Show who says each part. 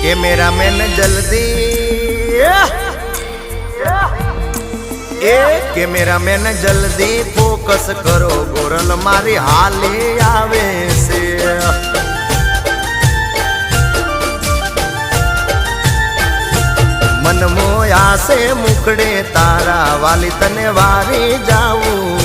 Speaker 1: Cameraman જલ્દી cameraman જલ્દી focus કરો, ગોરલ મારી હાલી આવે છે। મન મોયા છે મુખડે તારા, વાલી તને વારી જાવું